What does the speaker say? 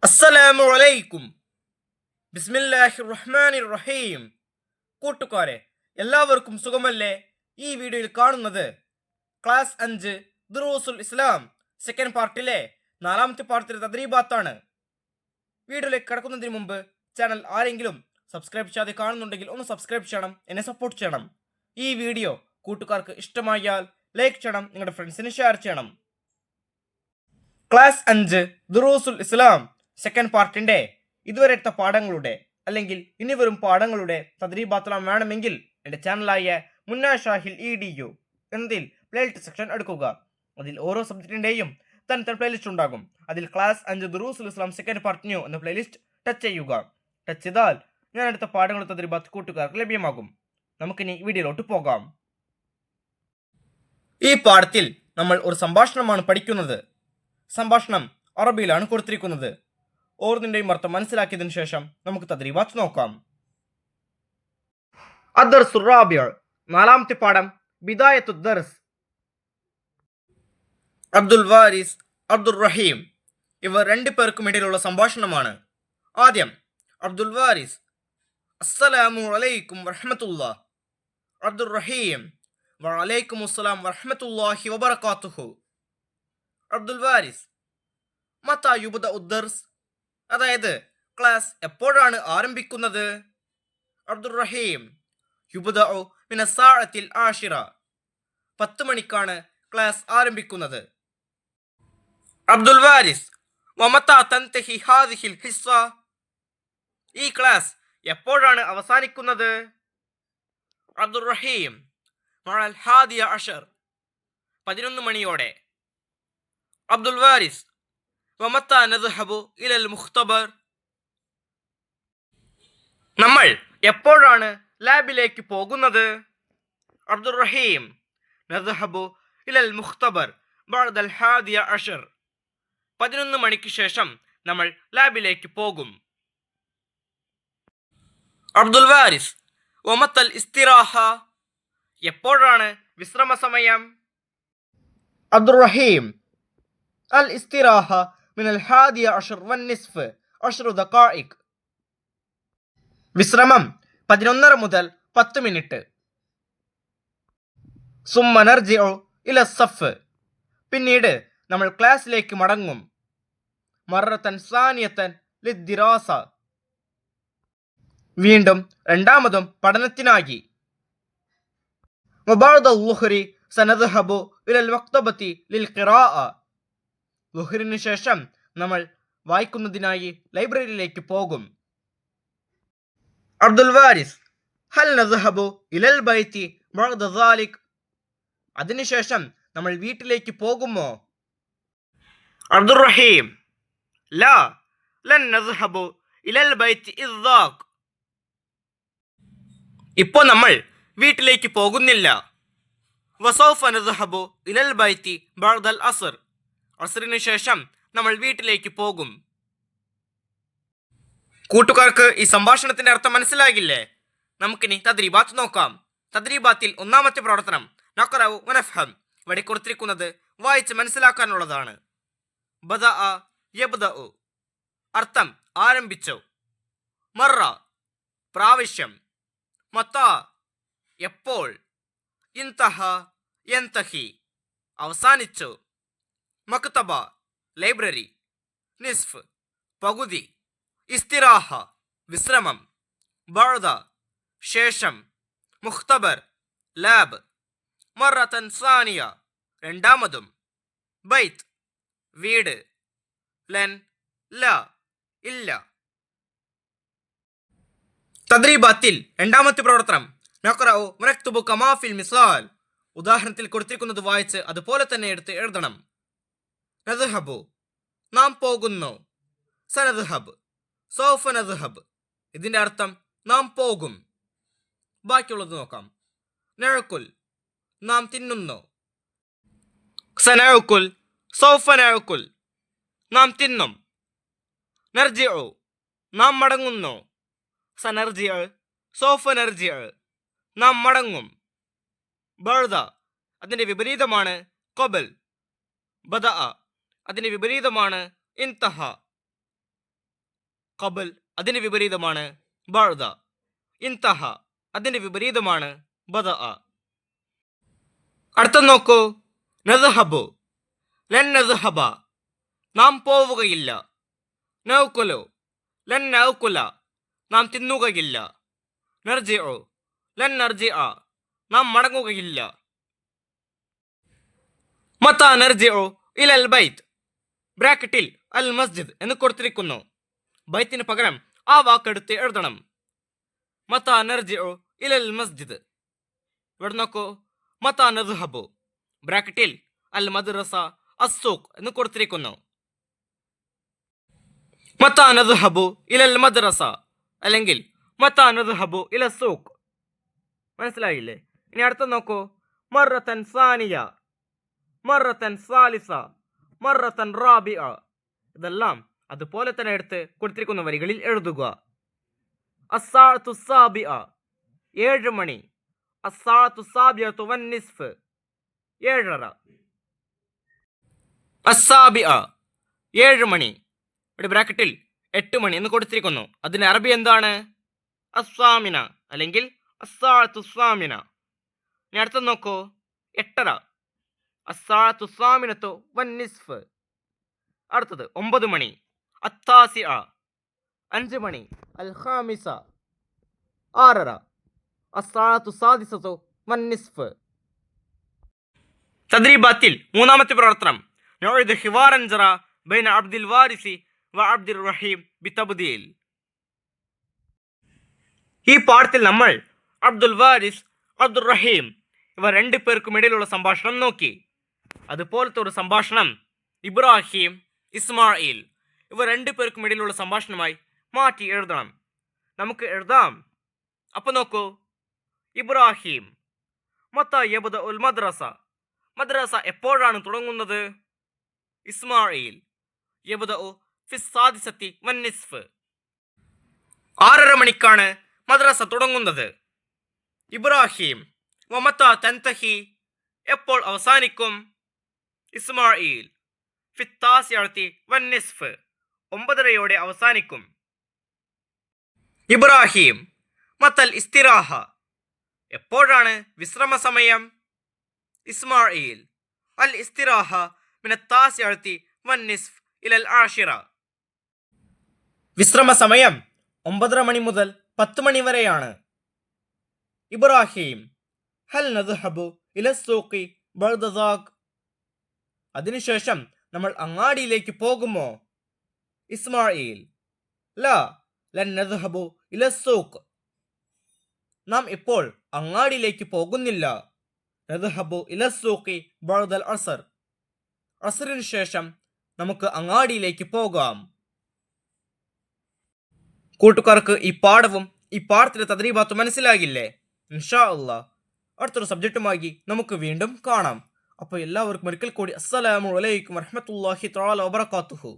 അസ്സലാമു അലൈക്കും. ബിസ്മില്ലാഹിർ റഹ്മാനിർ റഹീം. കൂട്ടുകാരെ, എല്ലാവർക്കും സുഖമല്ലേ? ഈ വീഡിയോയിൽ കാണുന്നത് ക്ലാസ് 5 ദുറൂസുൽ ഇസ്ലാം സെക്കൻഡ് പാർട്ടിലെ 4ാമത്തെ പാർട്ടിലെ തദ്രീബാത്താണ്. വീഡിയോയിലേക്ക് കടക്കുന്നതിന് മുമ്പ് ചാനൽ ആരെങ്കിലും സബ്സ്ക്രൈബ് ചെയ്യാതെ കാണുന്നുണ്ടെങ്കിൽ ഒന്ന് സബ്സ്ക്രൈബ് ചെയ്യണം, എന്നെ സപ്പോർട്ട് ചെയ്യണം. ഈ വീഡിയോ കൂട്ടുകാർക്ക് ഇഷ്ടമായാൽ ലൈക്ക് ചെയ്യണം, നിങ്ങളുടെ ഫ്രണ്ട്സിന് ഷെയർ ചെയ്യണം. ക്ലാസ് 5 ദുറൂസുൽ ഇസ്ലാം സെക്കൻഡ് പാർട്ടിന്റെ ഇതുവരെ എടുത്ത പാഠങ്ങളുടെ അല്ലെങ്കിൽ ഇനി വരും പാഠങ്ങളുടെ തദ്രീബാത്തെല്ലാം വേണമെങ്കിൽ എൻ്റെ ചാനലായ മുന്ന ഷാഹിൽ EDU എന്നതിൽ പ്ലേലിസ്റ്റ് സെക്ഷൻ എടുക്കുക. അതിൽ ഓരോ സബ്ജക്റ്റിൻ്റെയും തന്നെ പ്ലേലിസ്റ്റ് ഉണ്ടാകും. അതിൽ ക്ലാസ് 5 ദുറൂസുൽ ഇസ്ലാം സെക്കൻഡ് പാർട്ട് ന്യൂ എന്ന പ്ലേലിസ്റ്റ് ടച്ച് ചെയ്യുക. ടച്ച് ചെയ്താൽ ഞാൻ എടുത്ത പാഠങ്ങളുടെ തദ്രീബാത്ത് കൂട്ടുകാർക്ക് ലഭ്യമാകും. നമുക്കിനി വീഡിയോയിലോട്ട് പോകാം. ഈ പാഠത്തിൽ നമ്മൾ ഒരു സംഭാഷണമാണ് പഠിക്കുന്നത്. സംഭാഷണം അറബിയിലാണ് കൊടുത്തിരിക്കുന്നത്. ഓരോന്നിൻ്റെയും അർത്ഥം മനസ്സിലാക്കിയതിനു ശേഷം നമുക്ക് തദ്രീബാത്ത് നോക്കാം. അദ്ദർസു റാബിഅ, 4ാമത്തെ പാഠം, ബിദായത്തു ദർസ്. അബ്ദുൽ വാരിസ്, അബ്ദുർ റഹീം ഇവർ രണ്ടു പേർക്കും ഇടയിലുള്ള സംഭാഷണമാണ്. ആദ്യം അബ്ദുൽ വാരിസ്: അസ്സലാമു അലൈക്കും വറഹ്മത്തുള്ളാഹി. അബ്ദുർ റഹീം: വഅലൈക്കും അസ്സലാം വറഹ്മത്തുള്ളാഹി വബറകാതുഹു. അബ്ദുൽ വാരിസ്: മതാ യുബ്ദഉ ദർസ്, അതായത് ക്ലാസ് എപ്പോഴാണ് ആരംഭിക്കുന്നത്? അബ്ദുർ റഹീം: യുബ്ദഉ മിന സാഅത്തിൽ ആഷിറ, 10 മണിക്കാണ് ക്ലാസ് ആരംഭിക്കുന്നത്. അബ്ദുൽ വാരിസ്: വമതാ തൻതഹി ഹാദിഹിൽ ഹിസ്സ, ഈ ക്ലാസ് എപ്പോഴാണ് അവസാനിക്കുന്നത്? അബ്ദുർ റഹീം: മഅൽ ഹാദിയ അഷർ, 11 മണിയോടെ. അബ്ദുൽ വാരിസ്: വമതാ നദ്ഹബു ഇലൽ മുഖ്തബർ, നമ്മൾ എപ്പോഴാണ് ലാബിലേക്ക് പോകുന്നത്? അബ്ദുർ റഹീം: നദ്ഹബു ഇലൽ മുഖ്തബർ ബഅദൽ ഹാദിയ അഷർ, 11 മണിക്ക് ശേഷം നമ്മൾ ലാബിലേക്ക് പോകും. അബ്ദുൽ വാരിസ്: വമത്തൽ ഇസ്തിറാഹ, എപ്പോഴാണ് വിശ്രമ സമയം? അബ്ദുർ റഹീം: അൽ ഇസ്തിറാഹ മിനൽ ഹാദിയ അഷർ വന്നിസ്ഫ് 10 ദഖായിഖ്, വിശ്രമം 11:30 മുതൽ 10 മിനിറ്റ്. സുമ്മ നർജിഉ ഇല സഫ്, പിന്നീട് നമ്മൾ ക്ലാസ്സിലേക്ക് മടങ്ങും. മറത്തൻ സാനിയത്തൻ ലിദ്ദിറാസ, വീണ്ടും രണ്ടാമതും പഠനത്തിനായി. വബഅദ ളുഹ്രി സനദ്ഹബു ഇലൽ മക്തബത്തി ലിൽ ഖിറാഅ, ളുഹ്റിനു ശേഷം നമ്മൾ വായിക്കുന്നതിനായി ലൈബ്രറിയിലേക്ക് പോകും. അബ്ദുൽ വാരിസ്: ഹൽ നദ്ഹബു ഇലൽ ബൈത്തി ബഅദ ദാലിക്, അതിനുശേഷം നമ്മൾ വീട്ടിലേക്ക് പോകുമോ? അബ്ദുർ റഹീം: ലാ ലൻ നദ്ഹബു ഇലൽ ബൈത്തി ഇദ്ദാഖ്, ഇപ്പോൾ നമ്മൾ വീട്ടിലേക്ക് പോകുന്നില്ല. വസൗഫ നദ്ഹബു ഇലൽ ബൈത്തി ബഅദൽ അസ്ർ, അസ്റിനു ശേഷം നമ്മൾ വീട്ടിലേക്ക് പോകും. കൂട്ടുകാർക്ക് ഈ സംഭാഷണത്തിന്റെ അർത്ഥം മനസ്സിലാകില്ലേ? നമുക്കിനി തദ്രീബാത്ത് നോക്കാം. തദ്രീബാത്തിൽ 1ാമത്തെ പ്രവർത്തനം നഖറഉ വനഫ്ഹം, ഇവിടെ കൊടുത്തിരിക്കുന്നത് വായിച്ച് മനസ്സിലാക്കാനുള്ളതാണ്. ബദഅ യബ്ദഉ, അർത്ഥം ആരംഭിച്ചു. മറ, പ്രാവശ്യം. മത്താ, എപ്പോൾ. ഇൻതഹ യൻതഹി, അവസാനിച്ചു. മക്തബ, ലൈബ്രറി. നിസ്ഫ്, പകുതി. ഇസ്തിറാഹ, വിശ്രമം. ബഅദ, ശേഷം. മുഖ്തബർ, ലാബ്. മറത്തൻ സാനിയ, രണ്ടാമതും. ബൈത്ത്, വീട്. ലൻ, ല, ഇല്ല. തദ്രീബാത്തിൽ 2ാമത്തെ പ്രവർത്തനം നഖറഉ വനക്തുബു കമാ ഫിൽ മിസാൽ, ഉദാഹരണത്തിൽ കൊടുത്തിരിക്കുന്നത് വായിച്ച് അതുപോലെ തന്നെ എടുത്ത് എഴുതണം. നദ്ഹബു, നാം പോകുന്നു. സനദ്ഹബ്, സൗഫ നദ്ഹബ്, ഇതിന്റെ അർത്ഥം നാം പോകും. ബാക്കിയുള്ളത് നോക്കാം. നഅകുൽ, നാം തിന്നുന്നു. സനഅകുൽ, സൗഫ നഅകുൽ, നാം തിന്നും. നർജിഉ, നാം മടങ്ങുന്നു. സനർജിഉ, സൗഫ നർജിഉ, നാം മടങ്ങും. ബഅദ, അതിന്റെ വിപരീതമാണ് ഖബൽ. ബദഅ, അതിന്റെ വിപരീതമാണ് ഇൻതഹ. ഖബൽ അതിന് വിപരീതമാണ് ബഅദ. ഇൻതഹ അതിന്റെ വിപരീതമാണ് ബദഅ. അടുത്ത നോക്കൂ, നദ്ഹബു ലൻ നദ്ഹബ നാം പോവുകയില്ല. നൗകുലു ലൻ നൗകുല നാം തിന്നുകയില്ല. നർജിഉ ലൻ നർജിഅ നാം മടങ്ങുകയില്ല. മതാ നർജിഉ ഇലൽ ബൈത്ത് ബ്രാക്കറ്റിൽ അൽ മസ്ജിദ് എന്ന് കൊടുത്തിരിക്കുന്നു. ബൈത്തിന് പകരം ആ വാക്കെടുത്ത് എഴുതണം. മതാ നർജിഉ ഇലൽ മസ്ജിദ്. ഇവിടെ നോക്കൂ, മതാ നദ്ഹബു ബ്രാക്കറ്റിൽ അൽ മദ്രസ അസ്സൂഖ് എന്ന് കൊടുത്തിരിക്കുന്നു. മതാ നദ്ഹബു ഇലൽ മദ്രസ അല്ലെങ്കിൽ മതാ നദ്ഹബു ഇല സൂഖ്. മനസ്സിലായില്ലേ? ഇനി അടുത്ത നോക്കൂ, മറത്തൻ സാനിയ, മറത്തൻ സാലിസ, മറത്തൻ റാബിഅ. ഇതെല്ലാം അതുപോലെ തന്നെ എടുത്ത് കൊടുത്തിരിക്കുന്ന വരികളിൽ എഴുതുക. അസ്സാഅത്തു സാബിഅ 7 മണി. അസ്സാഅത്തു സാബിഅത്തു വന്നിസ്ഫ് 7:30. അസ്സാബിഅ 7 മണി. ഇവിടെ ബ്രാക്കറ്റിൽ 8 മണി എന്ന് കൊടുത്തിരിക്കുന്നു. അതിന് അറബി എന്താണ്? അസ്സാമിന അല്ലെങ്കിൽ അസ്സാഅത്തു സാമിന. ഇനി അടുത്ത നോക്കൂ, 8:30. അസ്സാഅത്തു സാമിനത്തു വന്നിസ്ഫ്. അടുത്തത് 9 മണി. അത്താസിഅ 5 മണി. അൽ ഖാമിസ 6:30. അസ്സാഅത്തു സാദിസത്തു വന്നിസ്ഫ്. തദ്രീബാത്തിൽ മൂന്നാമത്തെ പ്രവർത്തനം, നഉദ് ഹിവാറൻ ജറ ബൈന അബ്ദുൽ വാരിസി വ അബ്ദുർ റഹീം ബിതബ്ദീൽ. ഈ പാഠത്തിൽ നമ്മൾ അബ്ദുൽ വാരിസ്, അബ്ദുർ റഹീം ഇവർ 2 പേർക്കും ഇടയിലുള്ള സംഭാഷണം നോക്കി. അതുപോലത്തെ ഒരു സംഭാഷണം ഇബ്രാഹിം, ഇസ്മായിൽ ഇവർ 2 പേർക്കും ഇടയിലുള്ള സംഭാഷണമായി മാറ്റി എഴുതണം. നമുക്ക് എഴുതാം. അപ്പൊ നോക്കൂ, ഇബ്രാഹിം മത്താ യബ്ദഉൽ മദ്രസ മദ്രസ എപ്പോഴാണ് തുടങ്ങുന്നത്? ഇസ്മായിൽ യബ്ദഉ ഫിസ് സാദിസത്തി വന്നിസ്ഫ് 6:30 മണിക്കാണ് മദ്രസ തുടങ്ങുന്നത്. ഇബ്രാഹിം വമത്താ തൻതഹി എപ്പോൾ അവസാനിക്കും? ഇസ്മായിൽ ഫിത്താസിഅത്തി വന്നിസ്ഫ് 9:30 അവസാനിക്കും. ഇബ്രാഹിം മത്തൽ ഇസ്തിറാഹ എപ്പോഴാണ് വിശ്രമ സമയം? ഇസ്മായിൽ അൽ ഇസ്തിറാഹ മിനത്താസിഅത്തി വന്നിസ്ഫ് ഇലൽ ആഷിറ. വിശ്രമ സമയം 9:30 മണി മുതൽ 10 മണി വരെയാണ്. ഇബ്രാഹിം ഹൽ നദ്ഹബു ഇലസ്സൂഖി ബഅദ ദാക് അതിനുശേഷം നമ്മൾ അങ്ങാടിയിലേക്ക് പോകുമോ? ഇസ്മായിൽ ലാ ലൻ നദ്ഹബു ഇലസ്സൂഖ് നാം ഇപ്പോൾ അങ്ങാടിയിലേക്ക് പോകുന്നില്ല. നദ്ഹബു ഇലസ്സൂഖി ബഅദൽ അസ്ർ അസ്റിന് ശേഷം നമുക്ക് അങ്ങാടിയിലേക്ക് പോകാം. കൂട്ടുകാർക്ക് ഈ പാഠവും ഈ പാഠത്തിലെ തദ്രീബാത്തും മനസ്സിലാകില്ലേ? ഇൻഷാ അല്ലാഹ് അടുത്തൊരു സബ്ജക്റ്റുമായി നമുക്ക് വീണ്ടും കാണാം. അപ്പോൾ എല്ലാവർക്കും ഒരിക്കൽ കൂടി അസ്സലാമു അലൈക്കും വറഹ്മത്തുള്ളാഹി തആല വബറകാതുഹു.